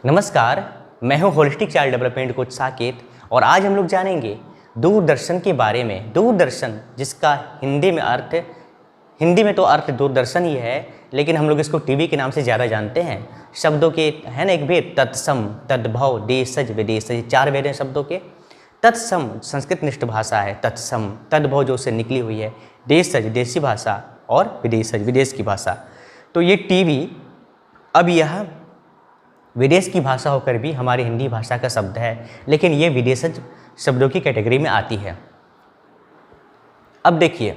नमस्कार, मैं हूं holistic child development coach Saket और आज हम लोग जानेंगे दूरदर्शन के बारे में। दूरदर्शन जिसका हिंदी में तो अर्थ दूरदर्शन ही है, लेकिन हम लोग इसको टीवी के नाम से ज़्यादा जानते हैं। शब्दों के है ना एक भेद, तत्सम, तद्भव, देशज, विदेशज, 4 भेद हैं शब्दों के। तत्सम संस्कृत निष्ठ भाषा है, तत्सम। तद्भव जो उससे निकली हुई है, देशज देशी भाषा और विदेशज विदेश की भाषा। तो ये टीवी अब यह विदेश की भाषा होकर भी हमारी हिंदी भाषा का शब्द है, लेकिन ये विदेशज शब्दों की कैटेगरी में आती है। अब देखिए,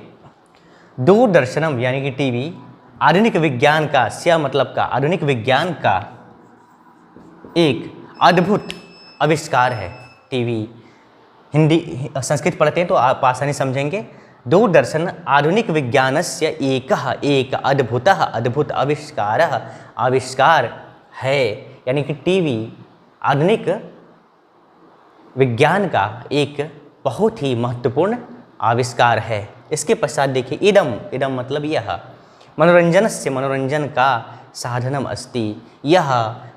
दूरदर्शनम यानी कि टीवी आधुनिक विज्ञान का आधुनिक विज्ञान का एक अद्भुत आविष्कार है। टीवी हिंदी संस्कृत पढ़ते हैं तो आप आसानी समझेंगे। दूरदर्शन आधुनिक विज्ञानस्य एक अद्भुत आविष्कार है, यानी कि टीवी आधुनिक विज्ञान का एक बहुत ही महत्वपूर्ण आविष्कार है। इसके पश्चात देखिए, इदम मतलब यह, मनोरंजन का साधनम अस्ति, यह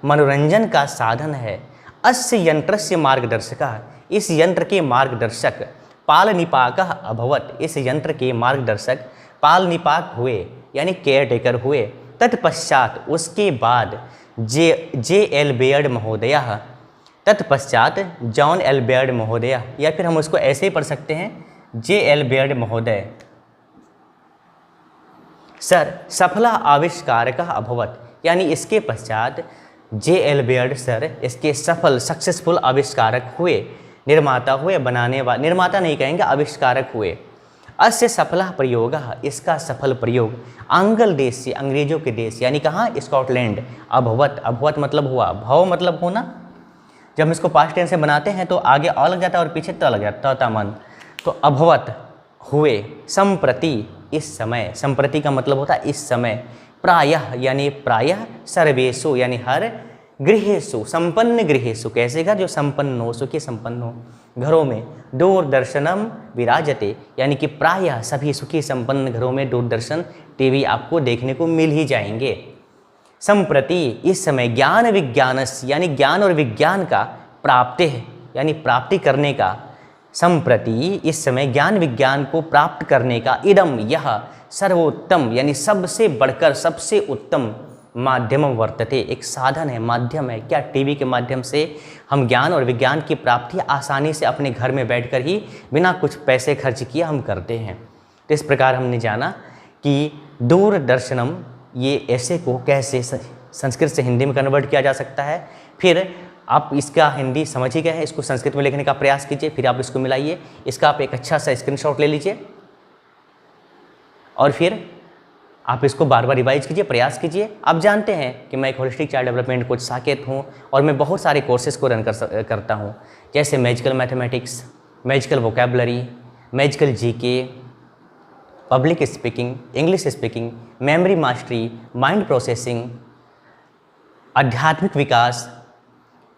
मनोरंजन का साधन है। अस्य यंत्रस्य मार्गदर्शकः, इस यंत्र के मार्गदर्शक पालनिपाकः अभवत्, इस यंत्र के मार्गदर्शक पालनिपाक हुए यानी केयर टेकर हुए। तत्पश्चात उसके बाद जे एल बेयर्ड महोदय, तत्पश्चात जॉन एल बेयर्ड महोदय, या फिर हम उसको ऐसे ही पढ़ सकते हैं, जे एल बेयर्ड महोदय सर सफला आविष्कारकः अभवत्, यानी इसके पश्चात जे एल बेयर्ड सर इसके सक्सेसफुल आविष्कारक हुए, निर्माता हुए, निर्माता नहीं कहेंगे, आविष्कारक हुए। अस्य सफला प्रयोगः, इसका सफल प्रयोग आंग्ल देश से, अंग्रेजों के देश, यानी कहाँ, स्कॉटलैंड। अभवत मतलब हुआ, भव मतलब होना। जब हम इसको पास्ट टेंस से बनाते हैं तो आगे अ लग जाता है और पीछे त लग जाता है, मन। तो अभवत हुए, संप्रति इस समय, संप्रति का मतलब होता है इस समय, प्रायः यानी प्रायः, सर्वेषु यानी हर, गृहेषु संपन्न गृहेषु, कैसे घर, जो संपन्न हो, सुखी संपन्न हो घरों में, दूरदर्शनम विराजते, यानी कि प्रायः सभी सुखी संपन्न घरों में दूरदर्शन टीवी आपको देखने को मिल ही जाएंगे। संप्रति इस समय, ज्ञान विज्ञानस्य यानी ज्ञान और विज्ञान का, प्राप्ति यानी प्राप्ति करने का, संप्रति इस समय ज्ञान विज्ञान को प्राप्त करने का, इदम यह, सर्वोत्तम यानी सबसे बढ़कर सबसे उत्तम, माध्यम वर्तते एक साधन है, माध्यम है। क्या, टीवी के माध्यम से हम ज्ञान और विज्ञान की प्राप्ति आसानी से अपने घर में बैठकर ही बिना कुछ पैसे खर्च किए हम करते हैं। तो इस प्रकार हमने जाना कि दूरदर्शनम, ये ऐसे को कैसे संस्कृत से हिंदी में कन्वर्ट किया जा सकता है। फिर आप इसका हिंदी समझ ही गए हैं, इसको संस्कृत में लिखने का प्रयास कीजिए, फिर आप इसको मिलाइए, इसका आप एक अच्छा सा स्क्रीनशॉट ले लीजिए और फिर आप इसको बार बार रिवाइज कीजिए, प्रयास कीजिए। आप जानते हैं कि मैं एक holistic child development coach Saket हूँ और मैं बहुत सारे कोर्सेज़ को रन करता हूँ, जैसे magical mathematics, magical vocabulary, magical GK, public speaking, English speaking, memory mastery, mind processing, आध्यात्मिक विकास,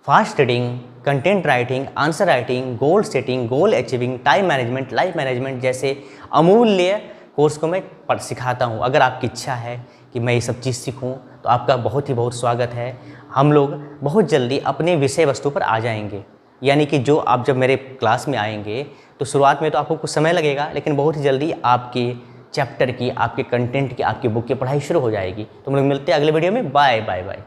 fast reading, content writing, answer writing, goal setting, goal achieving, time management, life management जैसे अमूल्य कोर्स को मैं सिखाता हूँ। अगर आपकी इच्छा है कि मैं ये सब चीज़ सीखूँ तो आपका बहुत ही बहुत स्वागत है। हम लोग बहुत जल्दी अपने विषय वस्तु पर आ जाएंगे, यानी कि जो आप जब मेरे क्लास में आएंगे तो शुरुआत में तो आपको कुछ समय लगेगा, लेकिन बहुत ही जल्दी आपके चैप्टर की, आपके कंटेंट की, आपकी बुक की पढ़ाई शुरू हो जाएगी। तो हम लोग मिलते हैं अगले वीडियो में। Bye bye bye.